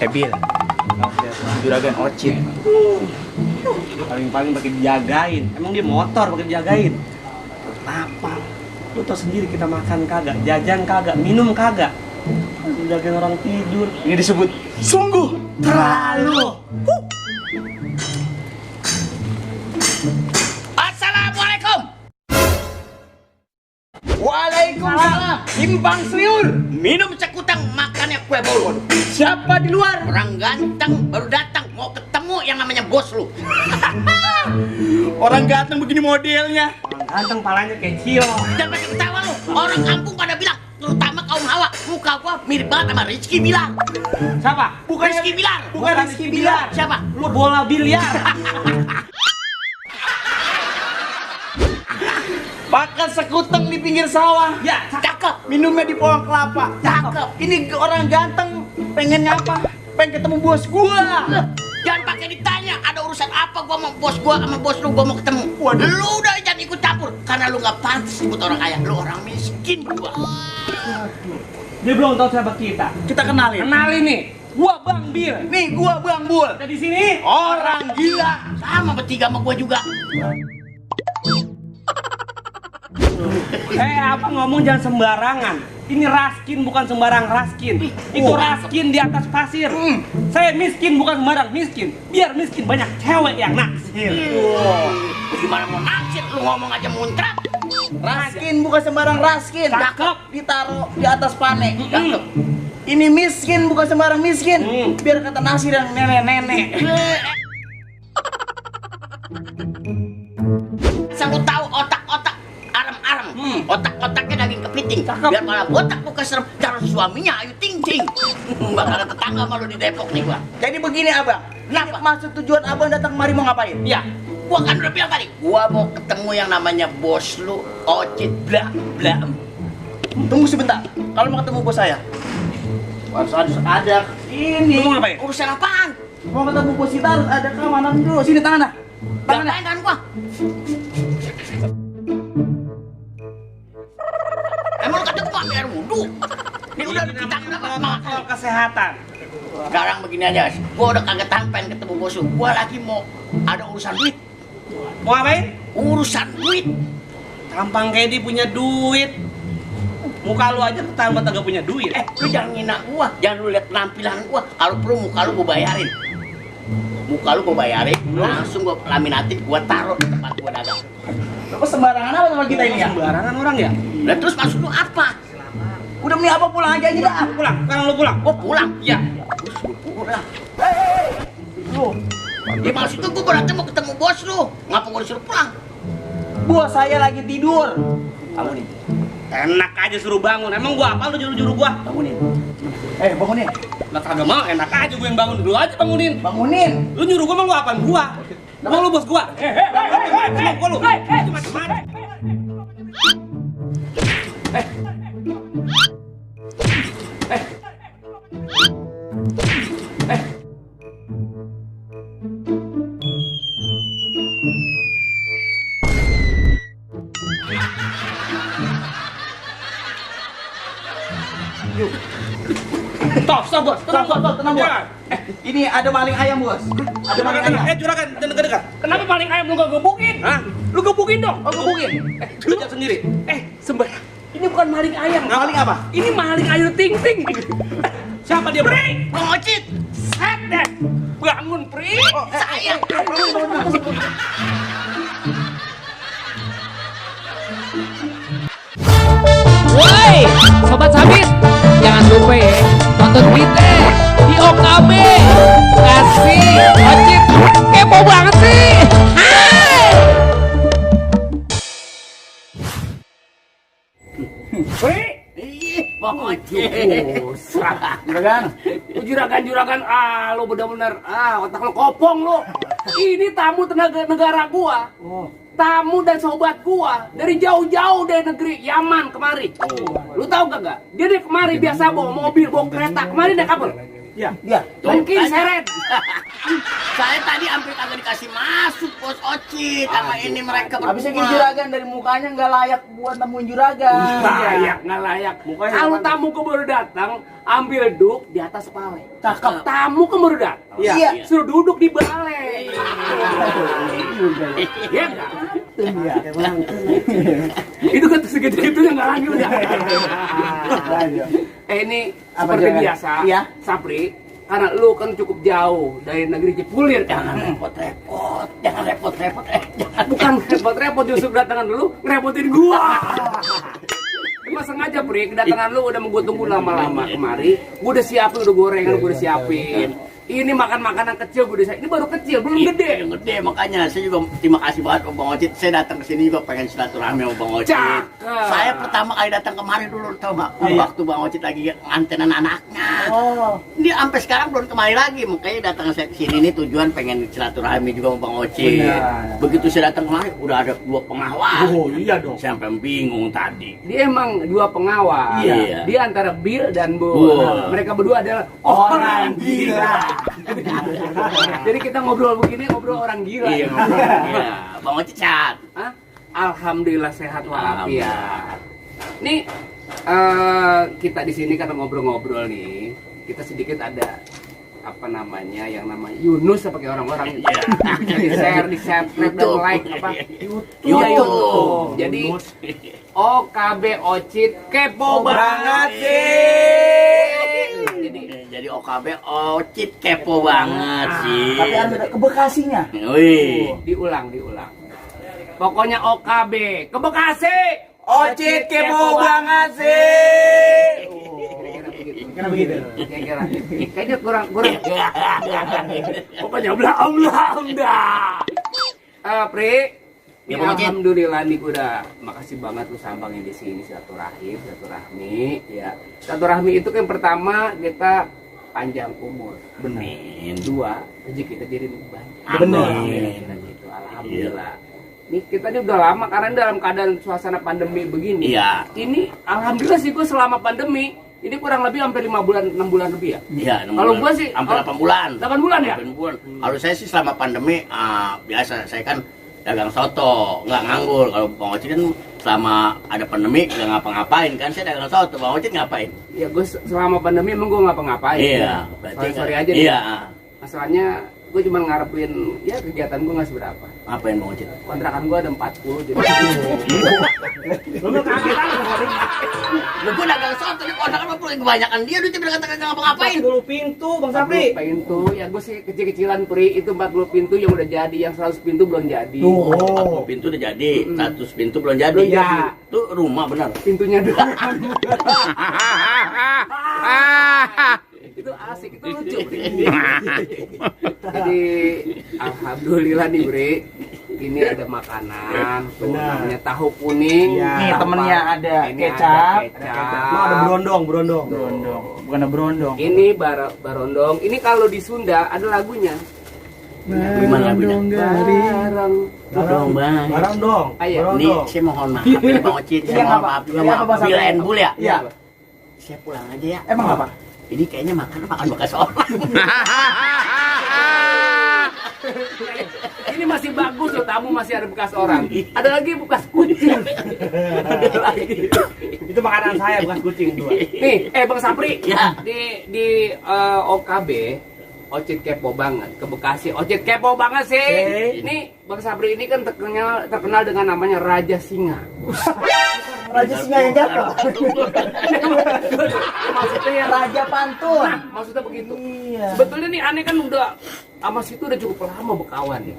Bil, juragan Ocit. Paling-paling pakai dijagain. Emang dia motor pakai dijagain. Apa? Lu tau sendiri kita makan kagak, jajan kagak, minum kagak. Jagain orang tidur. Ini disebut sungguh terlalu. Assalamualaikum. Waalaikumsalam. Timbang seliur. Minum cekutang, makannya kue bolu. Siapa di luar? Orang ganteng baru datang mau ketemu yang namanya bos lu. Orang ganteng begini modelnya. Orang ganteng palanya kecil. Dan makin ketawa lu. Orang kampung pada bilang, terutama kaum hawa, muka gua mirip banget sama Rizky Bilar. Siapa? Rizky Bilar. Bukan Rizky Bilar. Siapa? Lu bola biliar. Makan sekuteng di pinggir sawah. Ya, cakep. Minumnya di pohon kelapa. Cakep. Ini orang ganteng pengennya apa? Pengen ketemu bos gua. Jangan pakai ditanya, ada urusan apa gua sama bos lu gua mau ketemu. Waduh. Lu udah jangan ikut campur karena lu nggak pantas disebut orang kaya, lu orang miskin gua. Dia belum tahu siapa kita. Kita kenalin. Kenalin nih. Gua Bang Bir. Nih gua Bang Bul. Kita di sini orang gila. Sama bertiga sama gua juga. Apa ngomong jangan sembarangan. Ini Raskin bukan sembarang Raskin. Itu Raskin di atas pasir. Saya miskin bukan sembarang miskin. Biar miskin banyak cewek yang naksir. Gimana mau naksir lu ngomong aja muntrat. Raskin bukan sembarang Raskin. Cakep. Ditaruh di atas pane. Cakep. Ini miskin bukan sembarang miskin. Biar kata Nasir yang nenek-nenek. Selalu tahu otak-otak arem-arem. Otak-otaknya daging kepiting. Cakep. Biar malah botak muka serem. Calon suaminya Ayu Ting Ting. Bakal ada tetangga malu di Depok nih gua. Jadi begini abang. Kenapa? Maksud tujuan abang datang kemari mau ngapain? Ya, gua kan udah bilang tadi. Gua mau ketemu yang namanya bos lu, Ocit bla bla. Tunggu sebentar. Kalau mau ketemu bos saya, harus ada ini. Mau ngapain? Urusan apaan? Mau ketemu bos kita harus ada keamanan dulu. Sini tangannya. Tangannya. Ngapain kan gua? Emang lu kata gua pakai air wudhu? Ini udah kita Protokol kesehatan. Sekarang begini aja, gua udah kagak tahan pengen ketemu bos lu. Gua lagi mau ada urusan duit. Mau ngapain? Urusan duit. Tampang Kedi punya duit. Muka lu aja ketahuan kagak punya duit. Lu jangan ngina gua, jangan lu lihat penampilan gua. Kalau perlu muka lu gua bayarin. Muka lu gua bayarin, langsung gua laminatin, gua taruh di tempat gua dagang. Lu sembarangan apa sama kita ini ya? Sembarangan orang ya? Lah terus maksud lu apa? Udah mending apa pulang aja dah. Pulang. Sekarang lu pulang. Gua pulang. Iya. Lu pulang. Lu. Ya maksud lu gua berarti mau ketemu bos lu. Ngapa gua disuruh pulang? Bos saya lagi tidur. Bangunin. Enak aja suruh bangun. Emang gua apa lu juru-juru gua? Bangunin. Bangunin. Lah kagak mau, enak aja gua yang bangun dulu aja bangunin. Bangunin. Lu nyuruh gua mah lu apaan gua? Emang lu bos gua? Emang gua lu. Macam-macam. Stop bos, tenang bos. Ini ada maling ayam bos. Ada maling ayam. Juragan, jangan dekat. Kenapa paling ayam lu gak gebukin? Hah? Lu gebukin dong. Oh gebukin. Lu lihat sendiri. Sembarang. Ini bukan maling ayam. Maling apa? Ini maling Ayu Ting Ting. Siapa dia? Pri, Bang Ocit. set deh. Bangun Pri. Saya. Woi, Sobat Sabit, jangan lupa ya nonton kita di OKB. Kasih Ocit, kepo banget sih. Hai. Pri. Bang Ocit. Juragan, lu bener-bener, otak lu kopong lu. Ini tamu tenaga negara gua. Tamu dan sobat gua dari jauh-jauh dari negeri Yaman kemari. Lu tahu gak? Dia dari kemari biasa bawa mobil, bawa kereta. Kemari naik apa? Iya. Mungkin seret. Saya tadi hampir kagak dikasih masuk Bos Ocit sama ini mereka berdua. Habisnya juragan dari mukanya nggak layak buat nemuin juragan. Nggak layak. Kalau tamu ke baru datang, ambil duduk di atas balai. Cakep. Tamu ke baru datang, Iya. suruh duduk di balai. Iya nggak? Itu kan segitu-gitu yang nggak lagi udah. Ini Apa, seperti juragan? biasa, Iya. Sapri. Karena lu kan cukup jauh dari negeri Cipulir. Jangan repot-repot, jangan repot-repot. Jangan. Bukan repot-repot, justru kedatangan lu ngerepotin gua. Emang sengaja, Pri, kedatangan lu udah mau gua tunggu lama-lama kemari. Gua udah siapin, udah gorengan gua udah siapin. Ini makan makanan kecil gua udah siapin. Ini baru kecil, belum gede. Yang gede, makanya saya juga terima kasih banget sama Bang Ocit. Saya datang ke sini juga pengen silaturahmi sama Bang Ocit. Cakep. Saya pertama kali datang kemari dulu, tau nggak? Waktu Bang Ocit lagi ngantenan anaknya. Oh. Dia sampai sekarang belum kemari lagi, makanya datang saya ke sini nih tujuan pengen silaturahmi juga sama Bang Ocit. Benar. Begitu saya datang kemari udah ada 2 pengawal. Oh iya dong. Saya sampai bingung tadi. Dia emang 2 pengawal. Iya. Dia antara Bill dan Bull. Bull. Mereka berdua adalah orang gila. Jadi kita ngobrol begini, ngobrol orang gila. Iya, iya. Bang Ocit sehat. Hah? Alhamdulillah sehat walafiat. Nih kita di sini kan ngobrol-ngobrol nih. Kita sedikit ada apa namanya yang namanya Yunus seperti orang-orang di share, di subscribe dan like apa YouTube. Jadi OKB Ocit kepo banget Jadi OKB Ocit kepo banget sih. Tapi ada ke Bekasinya. Wih. diulang. Pokoknya OKB ke Bekasi. Ocit kepo banget sih. Kira begitu. Kayaknya kurang. Pokoknya blah. Pri, Ya, Bang Ocit. alhamdulillah nih gue udah makasih banget lu sambangin di sini silaturahmi ya. Silaturahmi itu kan pertama kita panjang umur. Amin. 2, rezeki kita jadi lebih banyak. Benar. Amin. Gitu, alhamdulillah. Nih kita ini udah lama karena dalam keadaan suasana pandemi begini. Iya. Ini alhamdulillah sih gue selama pandemi ini kurang lebih hampir 5 bulan, 6 bulan lebih ya. Iya, Kalau gua sih hampir 8 bulan. 8 bulan ya? 8 bulan. Kalau saya sih selama pandemi biasa saya kan dagang soto, nggak nganggur. Kalau Bang Ocit kan selama ada pandemi nggak ngapa-ngapain kan, saya dagang soto. Bang Ocit ngapain? Ya gue selama pandemi emang gue ngapa-ngapain. Iya, berarti Sorry aja nih. Iya. Masalahnya gue cuma ngarepin ya kegiatan gue nggak seberapa. Ngapain Bang Ocit? Kontrakan gue ada 40 jadi. Lu kaget aja. Lu gua dagang soto di kontrakan mah kebanyakan dia duitnya bilang kata kagak ngapa-ngapain. Dulu pintu Bang Sapri. 40 pintu, ya gue sih kecil-kecilan Pri, itu 40 pintu yang udah jadi, yang 100 pintu belum jadi. 40 pintu udah jadi, 100 pintu belum jadi. Belum jadi. Itu rumah benar. Pintunya doang. Itu asik, itu lucu. Jadi alhamdulillah nih Bre, ini ada makanan, tuh, namanya tahu kuning. Iya. Nih, temennya ada Ini kecap. Lu ada berondong. Bukan brondong. Ini barondong. Ini kalau di Sunda ada lagunya. Gimana lagunya? Barong. Barang dong. Ayo. Ini saya mohon maaf ya Bang Ocit, Iya, saya mohon apa? maaf juga Iya, apa, maaf. Bang? Bila and Bull ya? Iya. Saya pulang aja ya. Emang apa? Ini kayaknya makan bekas orang. Ini masih bagus loh, tamu masih ada bekas orang. Ada lagi bekas kucing. Ada lagi. Itu makanan saya bukan kucing dua. Nih, Bang Sapri, Ya. di OKB Ocit kepo banget ke Bekasi. Ocit kepo banget sih. Ini Bang Sapri ini kan terkenal dengan namanya Raja Singa. Raja singa yang jatuh. Maksudnya ya Raja pantun. Nah, maksudnya begitu. Iya. Sebetulnya nih aneh kan udah sama situ udah cukup lama berkawan ya.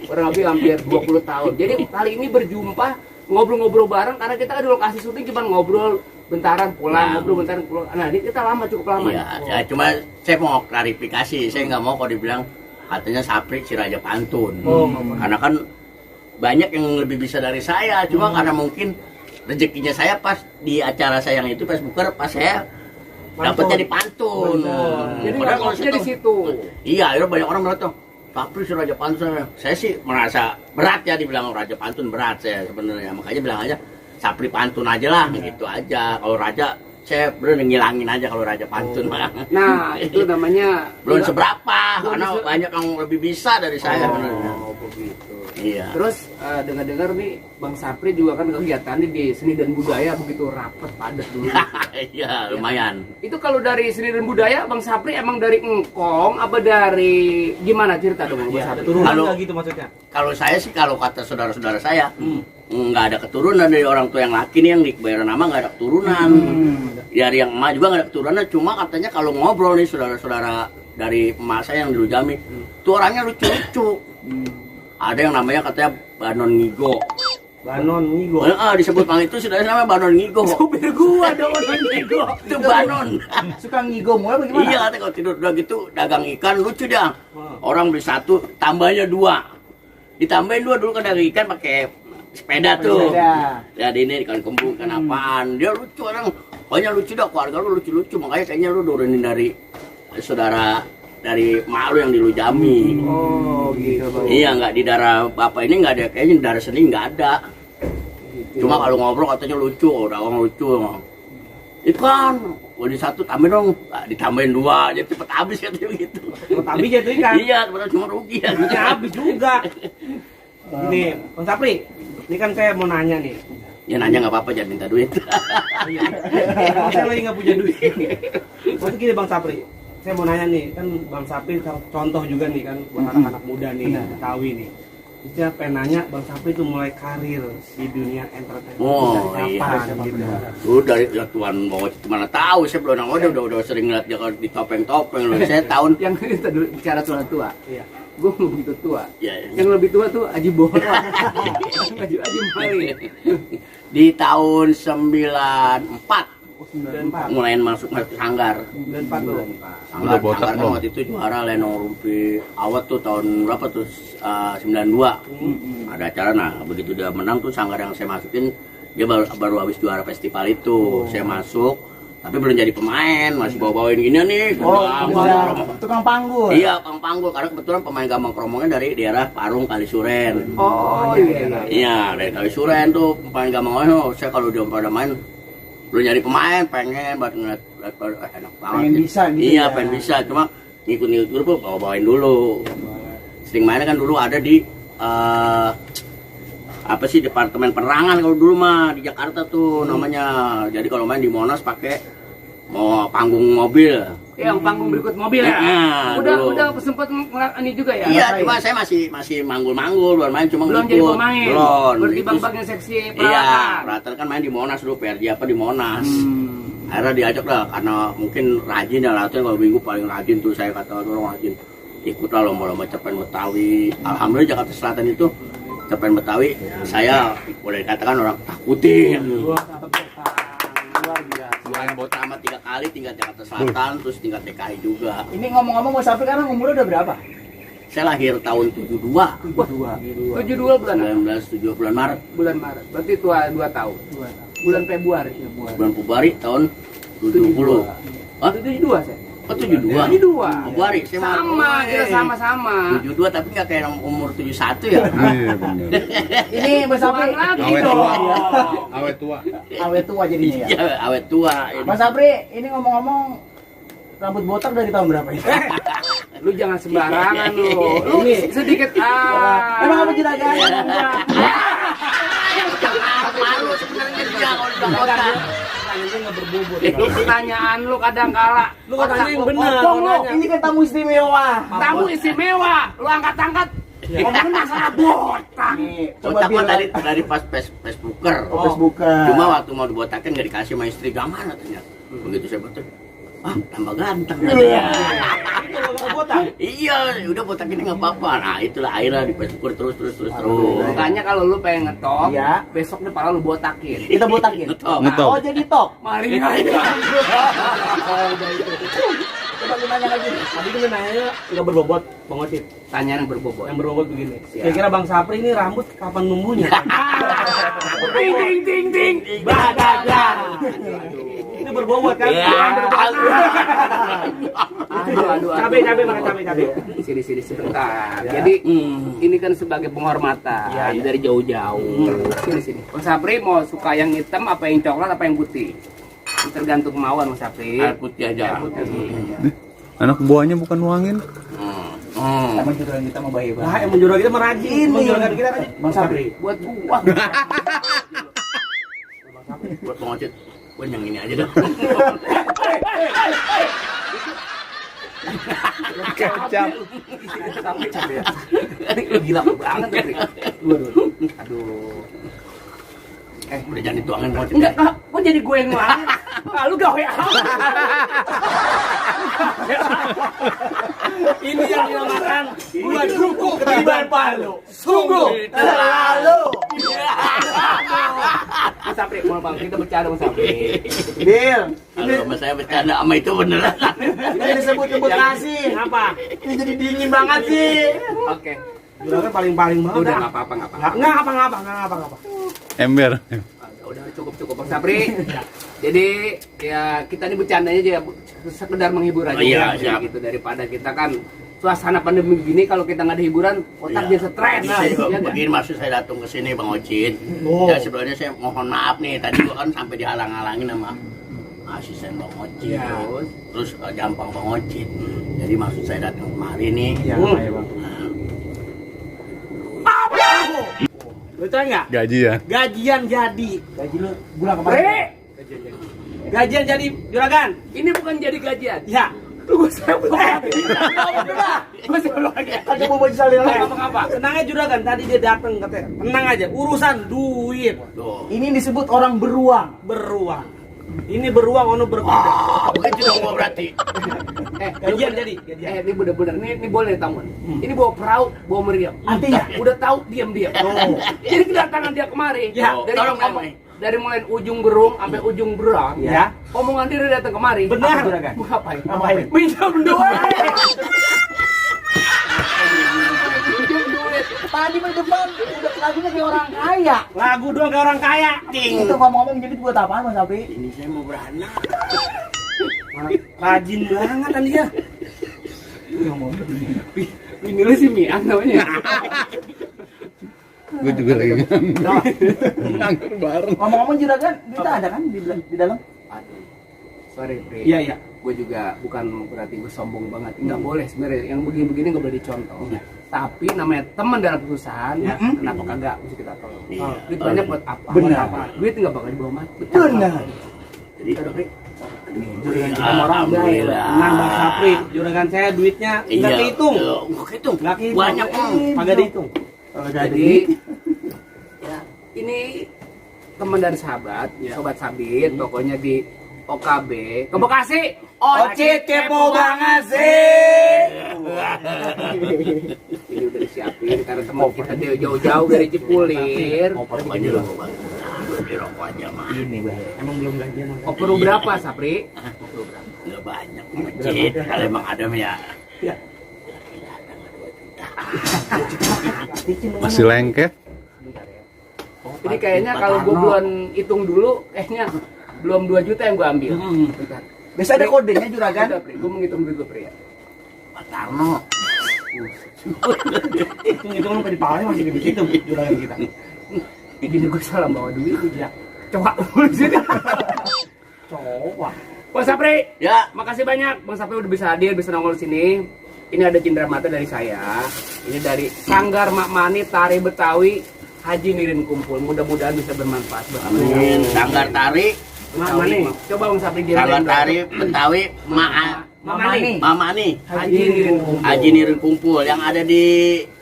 Kurang lebih hampir 20 tahun. Jadi kali ini berjumpa ngobrol-ngobrol bareng karena kita kan di lokasi syuting cuma ngobrol bentaran pulang, ngobrol bentaran pulang. Nah, ini kita lama, cukup lama. Iya, ya, cuma saya mau klarifikasi. Saya nggak mau kalau dibilang katanya Sapri si Raja Pantun. Karena kan banyak yang lebih bisa dari saya. Cuma karena mungkin rezekinya saya pas di acara saya yang itu pas buka pas saya dapat jadi pantun. Jadi Padahal kalau ngomongnya di situ. Iya, akhirnya banyak orang bilang tuh, Sapri si Raja Pantun. Saya sih merasa berat ya dibilang Raja Pantun, berat saya sebenarnya. Makanya bilang aja Sapri Pantun aja lah, gitu aja. Kalau Raja saya belum ngilangin aja kalau Raja Pantun mah. Nah, itu namanya Belum seberapa, Belum karena se- banyak yang lebih bisa dari saya. Oh, begitu. Iya. Terus dengar-dengar nih Bang Sapri juga kan kegiatannya di seni dan budaya begitu rapet padat dulu. Iya, lumayan. Itu kalau dari seni dan budaya Bang Sapri emang dari engkong apa dari gimana cerita dong Bang Sapri? Turunan Kalau- nggak gitu maksudnya? Kalau saya sih, kalau kata saudara-saudara saya, nggak ada keturunan dari orang tua yang laki nih yang dibayar nama, nggak ada keturunan. Dari yang emak juga nggak ada keturunan. Cuma katanya kalau ngobrol nih saudara-saudara dari emak saya yang dulu Jami, tuh orangnya lucu-lucu. Ada yang namanya katanya Banon Ngigo. Banon Ngigo. Disebut Bang itu sudah namanya Banon Ngigo. Supir gua dong Banon Ngigo. Itu Banon. Suka ngigo mulu bagaimana? Iya, katanya kalau tidur udah gitu dagang ikan lucu dia. Orang beli 1, tambahnya 2. Ditambahin 2 dulu kan dagang ikan pakai sepeda tuh. Sepeda. Lihat ini ikan kembung, ikan apaan. Dia lucu orang. Pokoknya lucu dah, keluarga lu lucu-lucu. Makanya kayaknya lu nurunin dari saudara dari mak lu yang di Lujami. Oh, gitu Bang. Iya, nggak di darah bapak ini nggak ada, kayaknya di darah seni nggak ada. Cuma kalau ngobrol katanya lucu, udah orang lucu. Ikan, di 1 tambahin dong, ditambahin 2, jadi cepet habis katanya gitu. Tapi jatuh ikan. Iya, sebenarnya cuma rugi ya. Duitnya habis juga. Ini, Bang Sapri, ini kan saya mau nanya nih. Ya nanya nggak apa-apa, jangan minta duit. Emang saya lagi nggak punya duit. Maksudnya gini Bang Sapri, saya mau nanya nih, kan Bang Sapri contoh juga nih kan buat anak-anak muda nih, Betawi nih. Saya pengen nanya Bang Sapri itu mulai karir di dunia entertainment Oh, dari iya. kapan gitu. Lu dari ya, Tuan bawa mana tahu, saya belum udah sering ngeliat dia kalau di topeng-topeng lu. Saya tahun Yang itu dulu bicara tua. Iya. Gue belum begitu tua. ya, ya. Yang lebih tua tuh Aji Bola. Aji Mali. Di tahun 94 94. mulai masuk sanggar. 94 tuh. Sanggar kan waktu itu juara Lenong Rumpi Awet tuh tahun berapa tuh 92. Ada acara, nah begitu dia menang tuh sanggar yang saya masukin dia baru habis juara festival itu. Saya masuk tapi belum jadi pemain, masih bawa-bawain gini nih. Tukang panggul. Iya, panggul karena kebetulan pemain Gambang Kromongnya dari daerah Parung Kalisuren. Oh iya. Iya, dari Kalisuren tuh pemain Gambang Kromong. Saya kalau dia pada main belum nyari pemain, pengen buat ngeliat enak banget. Pengen bisa gitu iya, ya. pengen bisa, cuma ngikut-ngikut dulu bawa-bawain dulu. Sering mainnya kan dulu ada di apa sih, Departemen Penerangan kalau dulu mah di Jakarta tuh namanya. Jadi kalau main di Monas pakai mau panggung mobil. Yang panggung berikut mobil ya. Nah, dulu. Udah sempat ini juga ya. Iya, cuma saya masih manggul-manggul, belum main, cuma Belum ngikut. jadi pemain. Belum. Berarti Itu- Bang Bagnya seksi Iya, peralatan. peralatan kan main di Monas dulu, PRJ apa di Monas. Akhirnya diajak lah, karena mungkin rajin ya, latihan kalau minggu paling rajin tuh saya kata orang rajin. Ikutlah lomba-lomba cerpen Betawi. Alhamdulillah Jakarta Selatan itu cerpen Betawi saya boleh dikatakan orang takutin. Jualan pertama 3 kali tingkat Jakarta Selatan, terus tingkat DKI juga. Ini ngomong-ngomong Mas Sapri sekarang umurnya udah berapa? Saya lahir tahun 72, 72 bulan apa? 1970 bulan Maret. Bulan Maret. Berarti tua 2 tahun. Bulan Februari. Bulan Februari tahun 70. Hah? 72 saya. Oh 72? 72. Februari, saya Sama, kita sama-sama. 72 tapi nggak kayak yang umur 71 ya? Iya benar. Ini Mas Sapri Tuan lagi Awet dong. tua. Awet tua. awet tua jadinya ya. Iya, awet tua. Mas Sapri, ini ngomong-ngomong rambut botak dari tahun berapa ya? Lu jangan sembarangan lu. Lu sedikit Emang apa juragan? Malu sebenarnya dia kalau dibilang kota. Itu nggak berbobot. Lu pertanyaan lu kadang kala. Lu kok tanya yang bener, Potong lu. makanya. Ini kan tamu istimewa. Tamu istimewa. Lu angkat-angkat. Ngomongin masalah botak. Nih, Botak mah bilang. dari pas Facebooker. Oh, Facebooker. Cuma waktu mau dibotakin nggak dikasih sama istri, gak mana ternyata. Begitu saya botak, tambah ganteng katanya. Iya, udah botak ini nggak apa-apa. Nah itulah akhirnya di Facebooker terus. Makanya kalau lu pengen ngetop, Iya. besok depan lu botakin. Kita botakin. Ngetop. Ngetop. Oh, jadi top. Mari. Coba lu nanya lagi. Tadi kan nanya nggak berbobot, Bang Ocit. Tanya yang berbobot. Yang berbobot begini. Siap. Kira-kira Bang Sapri ini rambut kapan numbuhnya? Ding. Badagan. Ini berbobot kan? Iya. Aduh. Cabe, makan cabe. Sini sebentar. Jadi ini kan sebagai penghormatan dari jauh-jauh. Sini. Bang Sapri mau suka yang hitam apa yang coklat apa yang putih? tergantung kemauan Mas Sapri. Air putih aja. Air putih aja. Anak buahnya bukan nuangin. Emang juragan kita mau bayi Nah, emang juragan kita merajin, emang juragan kita rajin. Bang Sabri. Buat gua. Buat pengocit, gue yang ini aja dah. Kecap. Lu gila banget Sapri. Aduh. Udah jangan dituangin pengocit. Enggak, kok jadi gue yang ngelawan? Ah, lu gawe apa? Ini yang dinamakan buat kuku ketiban palu. Sungguh Terlalu. Mas Sapri, mau bang, kita bercanda Mas Sapri. Bil, Kalau sama saya bercanda sama itu beneran. ini disebut-sebut nasi. apa? Ini jadi dingin banget sih. Oke. Juragan paling-paling banget. Udah dah. nggak apa-apa, nggak apa-apa. Nggak apa-apa. Ember. Udah cukup Bang Sapri. Jadi ya kita ini bercandanya aja sekedar menghibur aja. Oh, iya, Jadi siap. gitu daripada kita kan suasana pandemi begini kalau kita nggak ada hiburan otak Iya. dia stres. Nah, Ya nggak? begini maksud saya datang ke sini Bang Ocit. Oh. Ya sebenarnya saya mohon maaf nih, tadi gua kan sampai dihalang-halangin sama asisten Bang Ocit. Iya. Terus gampang Bang Ocit. Jadi maksud saya datang kemari nih. Iya, Hmm. ayo Bang. Betul nggak? Gaji ya. Gajian jadi. Gaji lu bulan Pre, kemarin. Gajian jadi juragan. ini bukan jadi gajian. Ya. Tunggu saya belum. Gue sebelum lagi. Ada mau baju salin lagi. Apa? Tenang aja juragan, tadi dia datang katanya. Tenang aja, urusan duit Tuh. Ini disebut orang beruang. beruang. Ini beruang ono berkuda. Begitu dong gua berarti. Gajian jadi. Gajian. Ini bener-bener, ini boleh tahu. Ini bawa perahu, bawa meriam. Artinya? Udah tahu diam-diam. Oh. Jadi kedatangan dia kemari. Ya, dari tolong, ngomong- Mai. dari mulai ujung berung sampai ujung berang. Ya. Omongan dia udah datang kemari. Benar. Apa, juragan? Mau ngapain? Ngapain? Minjem duit. Minjem duit. Tadi di depan udah lagunya kayak orang kaya. Lagu doang kayak orang kaya. Itu ngomong-ngomong jadi buat apaan Mas Sapri? Ini saya mau beranak. Rajin banget kan dia. Ini lu si Mian namanya. Gue juga lagi nganggur bareng. Ngomong-ngomong juragan, kita ada kan di dalam? Aduh. Sorry, Pri. Iya, iya. Gue juga bukan berarti gue sombong banget. Nggak boleh sebenarnya. Yang begini-begini nggak boleh dicontoh. Tapi namanya teman dalam perusahaan, ya, kenapa kagak mesti kita tolong? Iya. Duit banyak buat apa? Benar. Buat apa? Duit nggak bakal dibawa mati. Benar. Jadi Juragan kita mau orang baik. Alhamdulillah. Tenang Bang Sapri, juragan saya duitnya nggak kehitung. Nggak kehitung. Nggak kehitung. Banyak Kagak dihitung. Jadi ya ini teman dari sahabat, sobat sabit, pokoknya di OKB ke Bekasi. Ocit kepo banget sih. Ini udah disiapin karena teman kita dia jauh-jauh dari Cipulir. Rokok aja lah, Bang. Beli rokok aja mah. Ini Bang. Emang belum gajian. Opero berapa, Sapri? Nggak banyak, Ocit. Kalau emang ada mah ya. Ya. Masih lengket. Ini kayaknya kalau gue belum hitung dulu, kayaknya belum 2 juta yang gue ambil. Bentar. Biasa ada kodenya juragan. Gue menghitung dulu, Pri. Pak Tarno. Itu lu di pawai masih begitu juragan kita. Ini gue salah bawa duit ya. Coba dulu sini. Coba. Bang Sapri, Ya. makasih banyak Bang Sapri udah bisa hadir, bisa nongol sini. Ini ada cindera mata dari saya. Ini dari Sanggar Mak Mani Tari Betawi Haji Nirin Kumpul. Mudah-mudahan bisa bermanfaat buat Amin. Sanggar tari, Mak Mani. Coba Bang Sapri sanggar jelasin. tari Betawi, Mak Mani. Mama nih. Haji Nirin Kumpul. Haji Nirin Kumpul yang ada di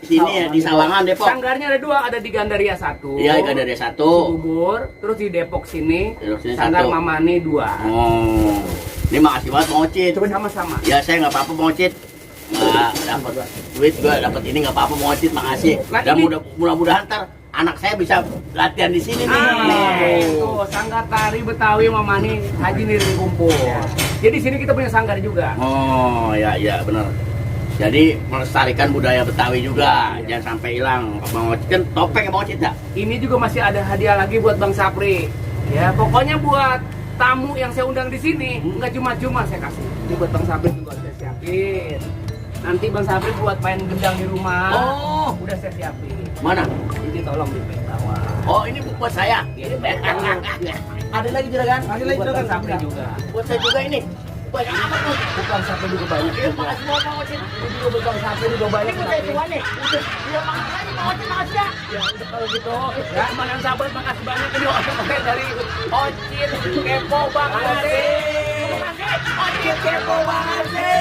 sini ya, di Sawangan Depok. Sanggarnya ada 2, ada di Gandaria 1. Iya, Gandaria 1. Cibubur, terus di Depok sini. Depok sini Sanggar 1. Mamani 2. Oh. Ini makasih banget Bang Ocit. Sama-sama. Ya saya nggak apa-apa Bang Ocit. Nggak dapat duit gua dapat ini nggak apa-apa Bang Ocit, makasih. Nah, Dan ini- mudah-mudahan ntar anak saya bisa latihan di sini nih. Tuh, Sanggar Tari Betawi Mamani Haji Nirin Kumpul. Jadi sini kita punya sanggar juga. Oh ya benar. Jadi melestarikan budaya Betawi juga, jangan sampai hilang. Bang Ocit kan topeng ya Bang Ocit ya. Ini juga masih ada hadiah lagi buat Bang Sapri. Ya, pokoknya buat tamu yang saya undang di sini, nggak cuma-cuma saya kasih. Ini buat Bang Sapri juga saya siapin. Nanti Bang Sapri buat main gendang di rumah. Oh, Udah saya siapin. mana? Ini tolong di bawah. Oh ini buat saya. Ini Ada lagi juragan? Ada lagi juragan, Sapri juga. Buat saya juga ini. Banyak amat tuh. Bukan sampai juga banyak. Ya, makasih banget Mang Ocit. Ini juga bukan sampai juga banyak. Ini saya cuma nih. Udah, ya makasih aja Mang Ocit, makasih ya. Ya udah kalau gitu, ya Mangan Sabar makasih banyak ini oleh dari Ocit kepo banget sih. Ocit kepo banget sih.